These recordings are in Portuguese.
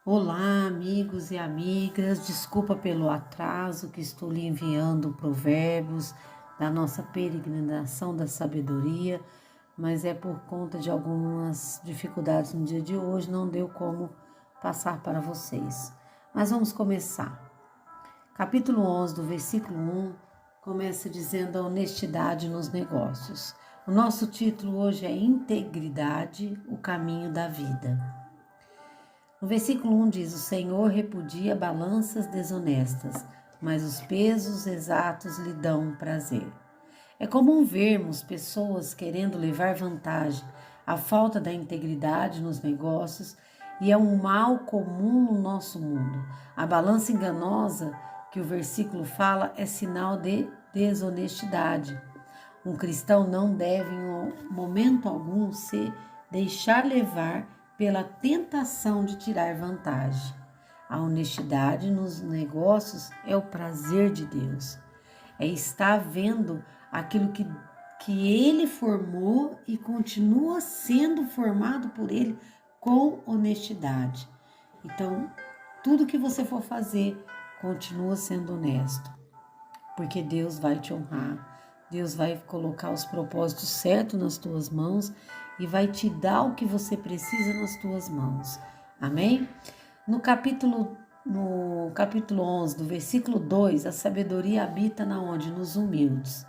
Olá, amigos e amigas, desculpa pelo atraso que estou lhe enviando provérbios da nossa peregrinação da sabedoria, mas é por conta de algumas dificuldades no dia de hoje, não deu como passar para vocês. Mas vamos começar. Capítulo 11, do versículo 1, começa dizendo a honestidade nos negócios. O nosso título hoje é Integridade, o caminho da vida. No versículo 1 diz: O Senhor repudia balanças desonestas, mas os pesos exatos lhe dão prazer. É comum vermos pessoas querendo levar vantagem à falta da integridade nos negócios e é um mal comum no nosso mundo. A balança enganosa que o versículo fala é sinal de desonestidade. Um cristão não deve, em momento algum, se deixar levar pela tentação de tirar vantagem. A honestidade nos negócios é o prazer de Deus. É estar vendo aquilo que Ele formou e continua sendo formado por Ele com honestidade. Então, tudo que você for fazer, continua sendo honesto, porque Deus vai te honrar. Deus vai colocar os propósitos certos nas tuas mãos e vai te dar o que você precisa nas tuas mãos. Amém? No capítulo 11, do versículo 2, a sabedoria habita na onde? Nos humildes.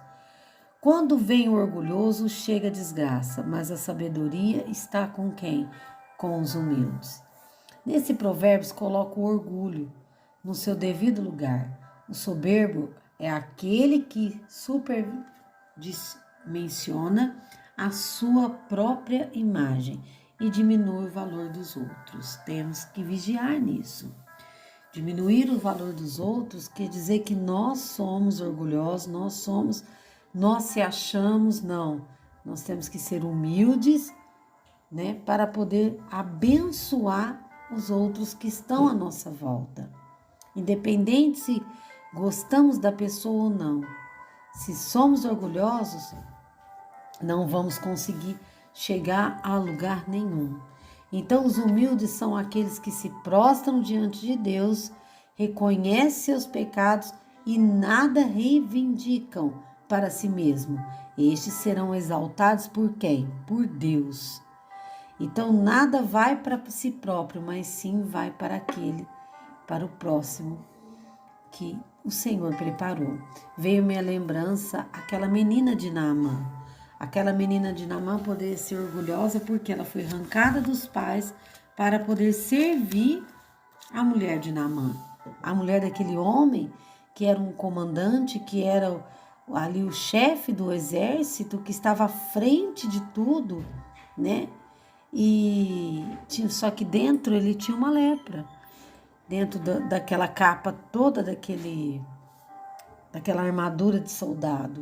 Quando vem o orgulhoso, chega a desgraça, mas a sabedoria está com quem? Com os humildes. Nesse provérbio, coloca o orgulho no seu devido lugar. O soberbo é aquele que superdimensiona a sua própria imagem e diminui o valor dos outros. Temos que vigiar nisso. Diminuir o valor dos outros quer dizer que nós somos orgulhosos, nós se achamos, não. Nós temos que ser humildes, né, para poder abençoar os outros que estão à nossa volta. Independente se gostamos da pessoa ou não. Se somos orgulhosos, não vamos conseguir chegar a lugar nenhum. Então, os humildes são aqueles que se prostram diante de Deus, reconhecem seus pecados e nada reivindicam para si mesmo. Estes serão exaltados por quem? Por Deus. Então, nada vai para si próprio, mas sim vai para o próximo que o Senhor preparou. Veio-me a lembrança aquela menina de Naamã. Aquela menina de Naamã poderia ser orgulhosa porque ela foi arrancada dos pais para poder servir a mulher de Naamã. A mulher daquele homem que era um comandante, que era ali o chefe do exército, que estava à frente de tudo, né? Só que dentro ele tinha uma lepra. Dentro daquela capa toda, daquela armadura de soldado.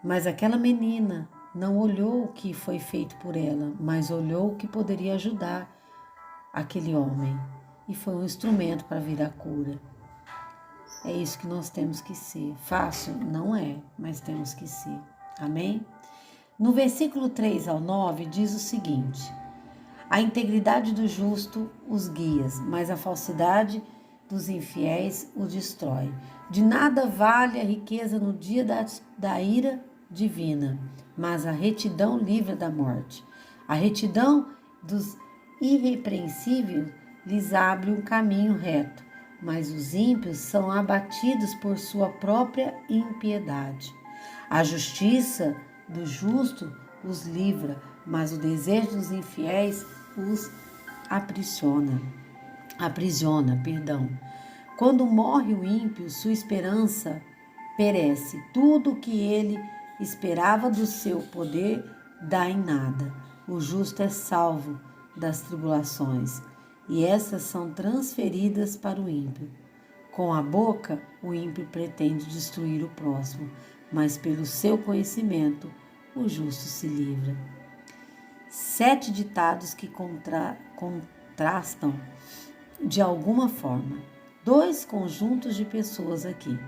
Mas aquela menina não olhou o que foi feito por ela, mas olhou o que poderia ajudar aquele homem. E foi um instrumento para vir a cura. É isso que nós temos que ser. Fácil? Não é, mas temos que ser. Amém? No versículo 3 ao 9 diz o seguinte: A integridade do justo os guia, mas a falsidade dos infiéis o destrói. De nada vale a riqueza no dia da ira divina, mas a retidão livra da morte. A retidão dos irrepreensíveis lhes abre um caminho reto, mas os ímpios são abatidos por sua própria impiedade. A justiça do justo os livra, mas o desejo dos infiéis os aprisiona. Quando morre o ímpio, sua esperança perece. Tudo o que ele esperava do seu poder dá em nada. O justo é salvo das tribulações, e essas são transferidas para o ímpio. Com a boca, o ímpio pretende destruir o próximo, mas pelo seu conhecimento, o justo se livra. 7 ditados que contrastam de alguma forma 2 conjuntos de pessoas aqui.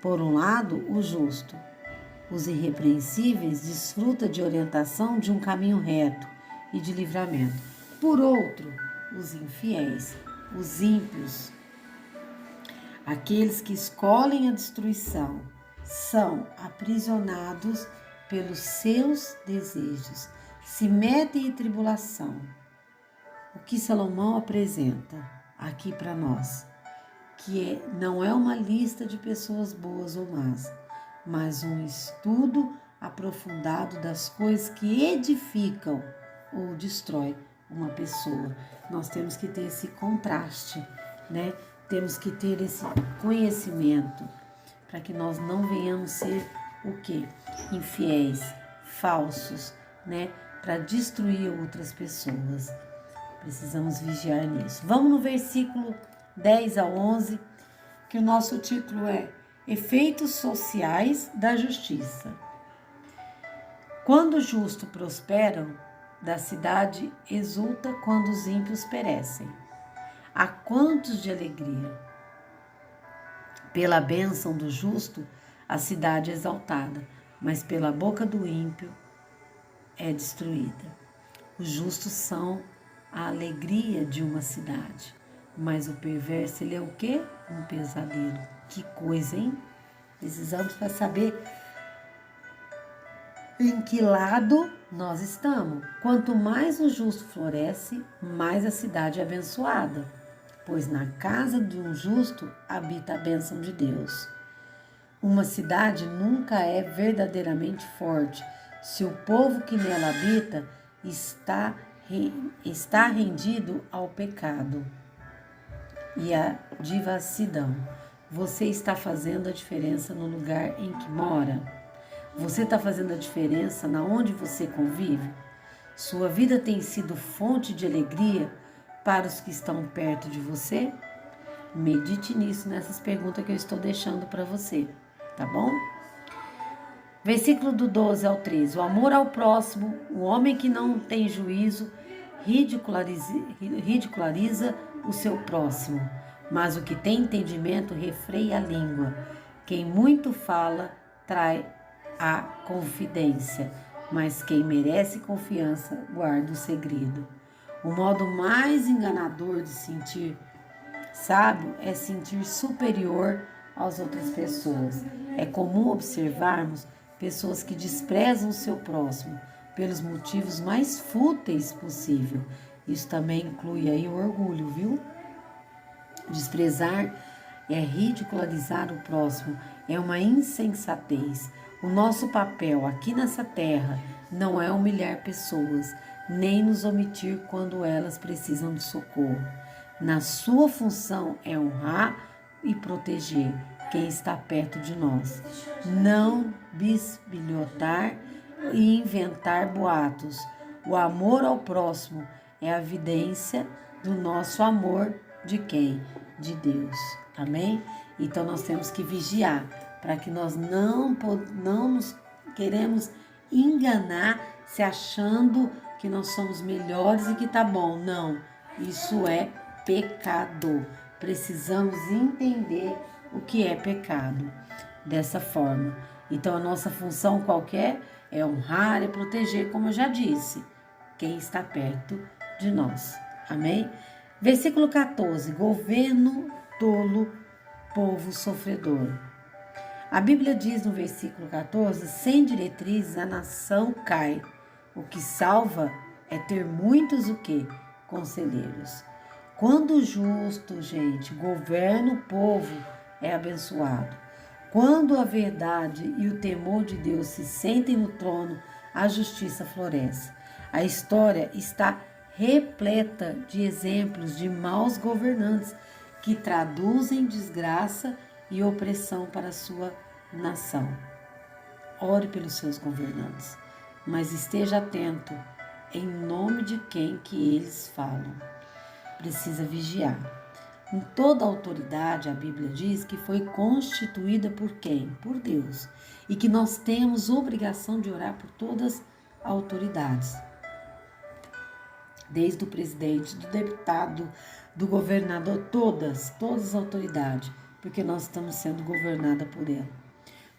Por um lado, o justo. Os irrepreensíveis desfrutam de orientação de um caminho reto e de livramento. Por outro, os infiéis, os ímpios, aqueles que escolhem a destruição, são aprisionados pelos seus desejos, se metem em tribulação. O que Salomão apresenta aqui para nós, que não é uma lista de pessoas boas ou más, mas um estudo aprofundado das coisas que edificam ou destrói uma pessoa. Nós temos que ter esse contraste, né? Temos que ter esse conhecimento para que nós não venhamos ser o quê? Infiéis, falsos, né? Para destruir outras pessoas. Precisamos vigiar nisso. Vamos no versículo 10 a 11, que o nosso título é Efeitos Sociais da Justiça. Quando os justos prosperam, da cidade exulta quando os ímpios perecem. Há quantos de alegria? Pela bênção do justo, a cidade é exaltada, mas pela boca do ímpio é destruída. Os justos são a alegria de uma cidade, mas o perverso, ele é o quê? Um pesadelo. Que coisa, hein? Precisamos para saber em que lado nós estamos. Quanto mais o justo floresce, mais a cidade é abençoada, pois na casa de um justo habita a bênção de Deus. Uma cidade nunca é verdadeiramente forte se o povo que nela habita está rendido ao pecado e à devassidão. Você está fazendo a diferença no lugar em que mora? Você está fazendo a diferença na onde você convive? Sua vida tem sido fonte de alegria para os que estão perto de você? Medite nisso, nessas perguntas que eu estou deixando para você, tá bom? Versículo do 12 ao 13. O amor ao próximo, o homem que não tem juízo, ridiculariza o seu próximo, mas o que tem entendimento refreia a língua. Quem muito fala trai a confidência, mas quem merece confiança guarda o segredo. O modo mais enganador de sentir sábio é sentir superior às outras pessoas. É comum observarmos pessoas que desprezam o seu próximo pelos motivos mais fúteis possível. Isso também inclui aí o orgulho, viu? Desprezar é ridicularizar o próximo, é uma insensatez. O nosso papel aqui nessa terra não é humilhar pessoas, nem nos omitir quando elas precisam de socorro. Na sua função é honrar e proteger quem está perto de nós. Não bisbilhotar e inventar boatos. O amor ao próximo é a evidência do nosso amor de quem? De Deus. Amém? Então nós temos que vigiar para que nós não nos queremos enganar se achando que nós somos melhores e que tá bom. Não, isso é pecado. Precisamos entender o que é pecado dessa forma. Então a nossa função qualquer é honrar e proteger, como eu já disse, quem está perto de nós. Amém? Versículo 14. Governo tolo, povo sofredor. A Bíblia diz no versículo 14, sem diretrizes a nação cai. O que salva é ter muitos o quê? Conselheiros. Quando o justo, gente, governa o povo, é abençoado. Quando a verdade e o temor de Deus se sentem no trono, a justiça floresce. A história está repleta de exemplos de maus governantes que traduzem desgraça e opressão para a sua nação. Ore pelos seus governantes, mas esteja atento em nome de quem que eles falam. Precisa vigiar. Em toda autoridade, a Bíblia diz que foi constituída por quem? Por Deus. E que nós temos obrigação de orar por todas as autoridades. Desde o presidente, do deputado, do governador, todas as autoridades, porque nós estamos sendo governadas por ela.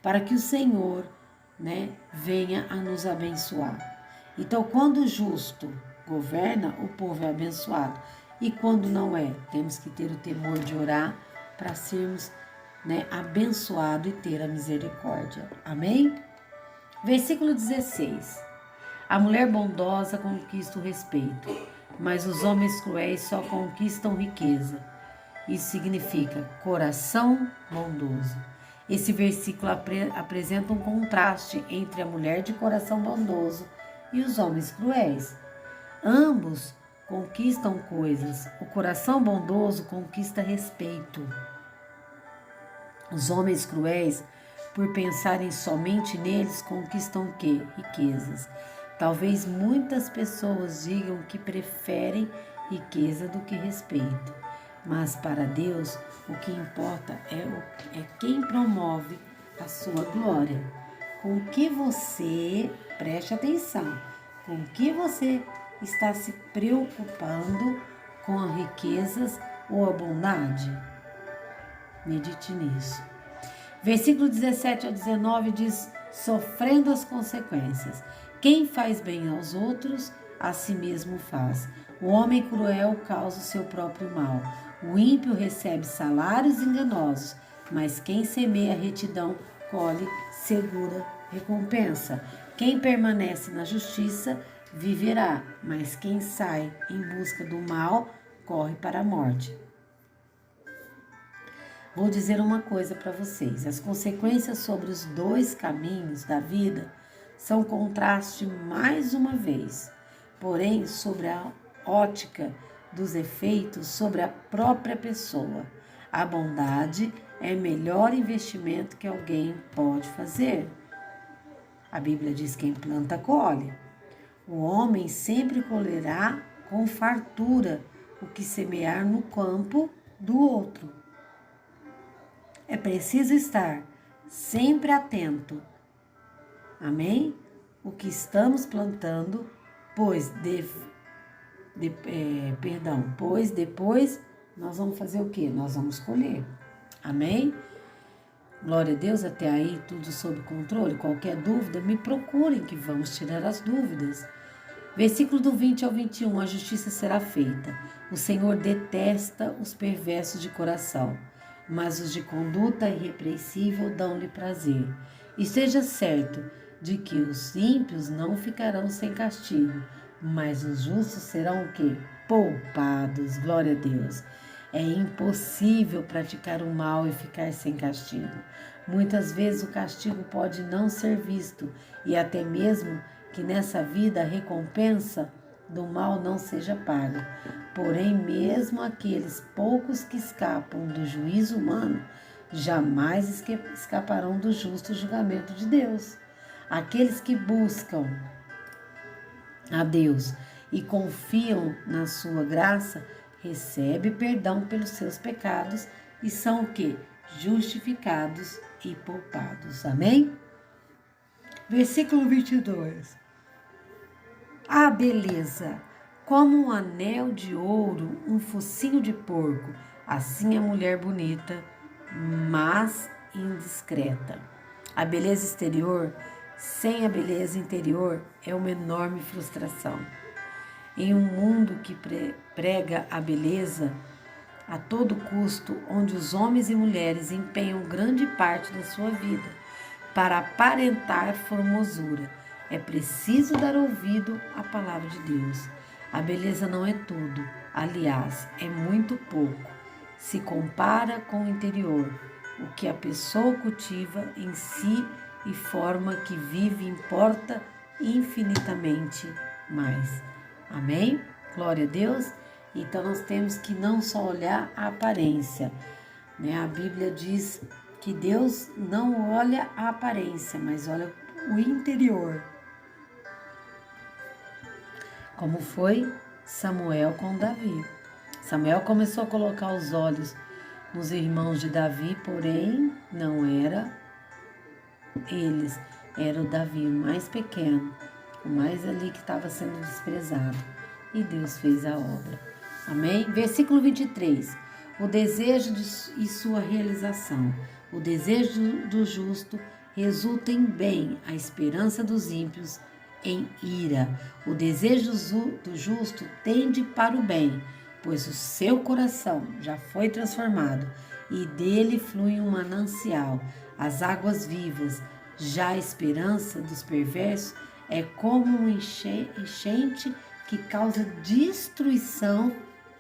Para que o Senhor, venha a nos abençoar. Então, quando o justo governa, o povo é abençoado. E quando não é, temos que ter o temor de orar para sermos, abençoados e ter a misericórdia. Amém? Versículo 16. A mulher bondosa conquista o respeito, mas os homens cruéis só conquistam riqueza. Isso significa coração bondoso. Esse versículo apresenta um contraste entre a mulher de coração bondoso e os homens cruéis. Ambos conquistam coisas. O coração bondoso conquista respeito. Os homens cruéis, por pensarem somente neles, conquistam o quê? Riquezas. Talvez muitas pessoas digam que preferem riqueza do que respeito. Mas para Deus, o que importa é quem promove a sua glória. Com que você, preste atenção, com que você está se preocupando com as riquezas ou a bondade? Medite nisso. Versículo 17 a 19 diz, sofrendo as consequências. Quem faz bem aos outros, a si mesmo faz. O homem cruel causa o seu próprio mal. O ímpio recebe salários enganosos, mas quem semeia retidão colhe segura recompensa. Quem permanece na justiça viverá, mas quem sai em busca do mal corre para a morte. Vou dizer uma coisa para vocês. As consequências sobre os dois caminhos da vida são contraste mais uma vez. Porém, sobre a ótica dos efeitos sobre a própria pessoa. A bondade é o melhor investimento que alguém pode fazer. A Bíblia diz que quem planta, colhe. O homem sempre colherá com fartura o que semear no campo do outro. É preciso estar sempre atento. Amém? O que estamos plantando, pois depois nós vamos fazer o quê? Nós vamos colher. Amém? Glória a Deus, até aí tudo sob controle. Qualquer dúvida, me procurem que vamos tirar as dúvidas. Versículo do 20 ao 21, a justiça será feita. O Senhor detesta os perversos de coração, mas os de conduta irrepreensível dão-lhe prazer. E seja certo de que os ímpios não ficarão sem castigo, mas os justos serão o quê? Poupados. Glória a Deus. É impossível praticar o mal e ficar sem castigo. Muitas vezes o castigo pode não ser visto e até mesmo que nessa vida a recompensa do mal não seja paga. Porém, mesmo aqueles poucos que escapam do juízo humano, jamais escaparão do justo julgamento de Deus. Aqueles que buscam a Deus e confiam na sua graça, recebem perdão pelos seus pecados e são o quê? Justificados e poupados. Amém? Versículo 22. A beleza, como um anel de ouro, um focinho de porco, assim a mulher bonita, mas indiscreta. A beleza exterior, sem a beleza interior, é uma enorme frustração. Em um mundo que prega a beleza a todo custo, onde os homens e mulheres empenham grande parte da sua vida para aparentar formosura, é preciso dar ouvido à palavra de Deus. A beleza não é tudo, aliás, é muito pouco. Se compara com o interior, o que a pessoa cultiva em si e forma que vive importa infinitamente mais. Amém? Glória a Deus. Então nós temos que não só olhar a aparência, né? A Bíblia diz que Deus não olha a aparência, mas olha o interior. Como foi Samuel com Davi. Samuel começou a colocar os olhos nos irmãos de Davi, porém não era eles, era o Davi, o mais pequeno, o mais ali que estava sendo desprezado. E Deus fez a obra. Amém? Versículo 23. O desejo e sua realização. O desejo do justo resulta em bem, a esperança dos ímpios em ira. O desejo do justo tende para o bem, pois o seu coração já foi transformado e dele flui um manancial, as águas vivas. Já a esperança dos perversos é como um enchente que causa destruição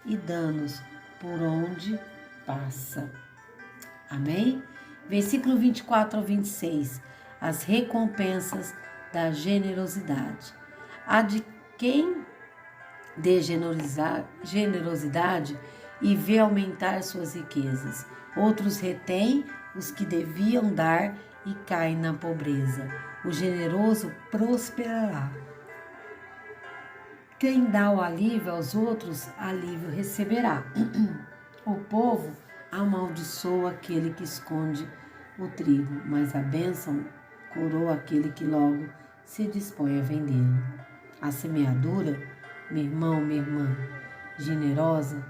e danos por onde passa. Amém? Versículo 24 ao 26. As recompensas da generosidade. A de quem dê generosidade e vê aumentar suas riquezas. Outros retêm os que deviam dar e caem na pobreza. O generoso prosperará. Quem dá o alívio aos outros, alívio receberá. O povo amaldiçoa aquele que esconde o trigo, mas a bênção coroa aquele que logo se dispõe a vendê-lo. A semeadura, meu irmão, minha irmã, generosa,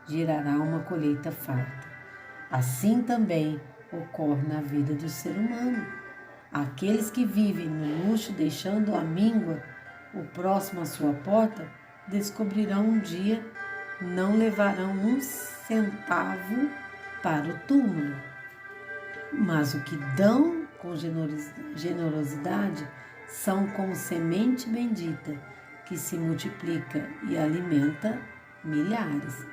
gerará uma colheita farta. Assim também ocorre na vida do ser humano. Aqueles que vivem no luxo, deixando a míngua, o próximo à sua porta, descobrirão um dia, não levarão um centavo para o túmulo. Mas o que dão com generosidade são como semente bendita, que se multiplica e alimenta milhares.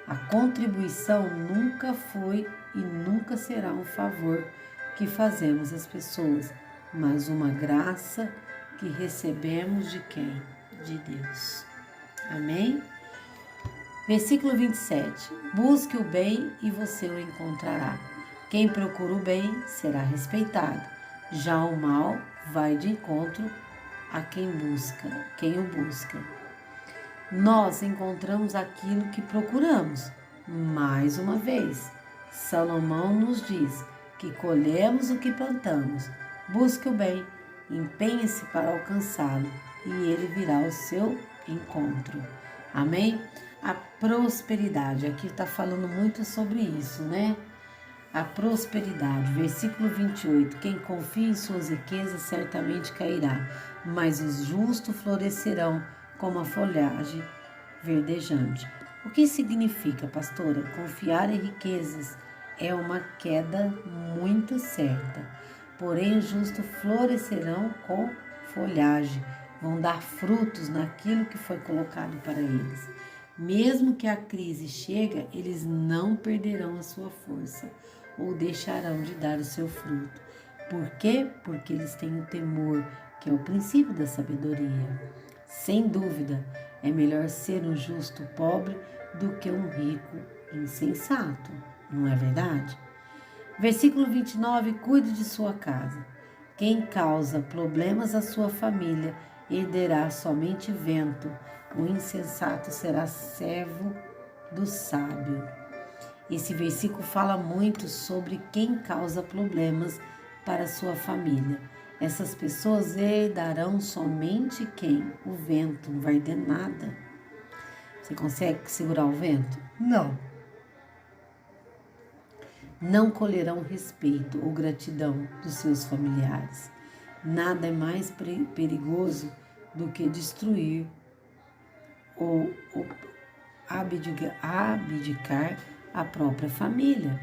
A contribuição nunca foi e nunca será um favor que fazemos às pessoas, mas uma graça que recebemos de quem? De Deus. Amém? Versículo 27. Busque o bem e você o encontrará. Quem procura o bem será respeitado. Já o mal vai de encontro a quem o busca. Nós encontramos aquilo que procuramos. Mais uma vez, Salomão nos diz que colhemos o que plantamos. Busque o bem, empenhe-se para alcançá-lo e ele virá ao seu encontro. Amém? A prosperidade, aqui está falando muito sobre isso, né? A prosperidade, versículo 28, quem confia em suas riquezas certamente cairá, mas os justos florescerão como a folhagem verdejante. O que significa, pastora? Confiar em riquezas é uma queda muito certa, porém os justos florescerão com folhagem, vão dar frutos naquilo que foi colocado para eles. Mesmo que a crise chegue, eles não perderão a sua força ou deixarão de dar o seu fruto. Por quê? Porque eles têm o temor, que é o princípio da sabedoria. Sem dúvida, é melhor ser um justo pobre do que um rico insensato, não é verdade? Versículo 29, cuide de sua casa. Quem causa problemas à sua família herderá somente vento. O insensato será servo do sábio. Esse versículo fala muito sobre quem causa problemas para a sua família. Essas pessoas herdarão somente quem? O vento, não vai herder nada. Você consegue segurar o vento? Não. Não colherão respeito ou gratidão dos seus familiares. Nada é mais perigoso do que destruir ou abdicar a própria família.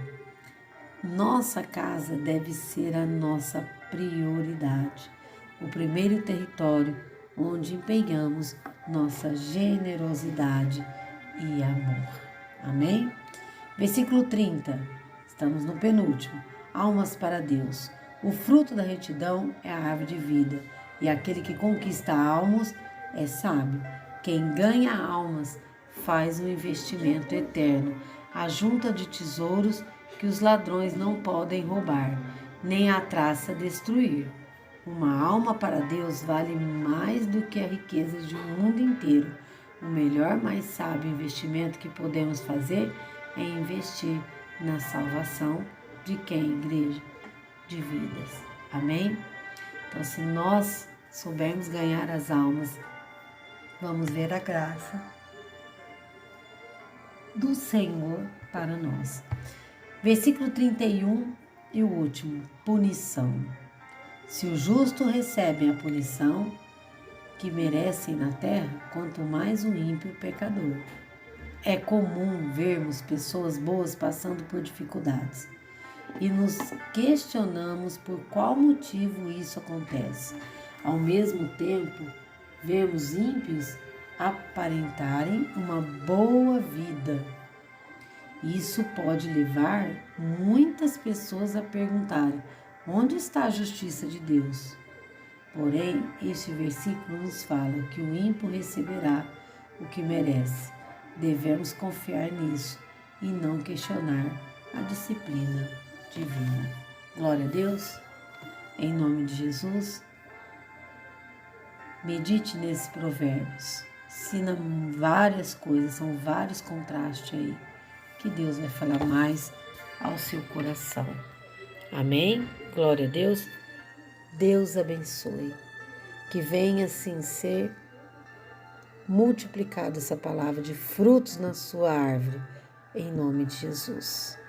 Nossa casa deve ser a nossa prioridade, o primeiro território onde empenhamos nossa generosidade e amor. Amém? Versículo 30, estamos no penúltimo. Almas para Deus. O fruto da retidão é a árvore de vida, e aquele que conquista almas é sábio. Quem ganha almas faz um investimento eterno, ajunta de tesouros que os ladrões não podem roubar, nem a traça destruir. Uma alma para Deus vale mais do que a riqueza de um mundo inteiro. O melhor, mais sábio investimento que podemos fazer é investir na salvação de quem, igreja? De vidas. Amém? Então, se nós soubermos ganhar as almas, vamos ver a graça do Senhor para nós. Versículo 31 e o último, punição. Se os justos recebem a punição que merecem na terra, quanto mais o ímpio pecador. É comum vermos pessoas boas passando por dificuldades e nos questionamos por qual motivo isso acontece. Ao mesmo tempo, vemos ímpios aparentarem uma boa vida. Isso pode levar muitas pessoas a perguntarem: onde está a justiça de Deus? Porém, este versículo nos fala que o ímpio receberá o que merece. Devemos confiar nisso e não questionar a disciplina divina. Glória a Deus. Em nome de Jesus, medite nesses provérbios. Ensina várias coisas, são vários contrastes aí, que Deus vai falar mais ao seu coração. Amém? Glória a Deus. Deus abençoe. Que venha assim ser multiplicada essa palavra de frutos na sua árvore, em nome de Jesus.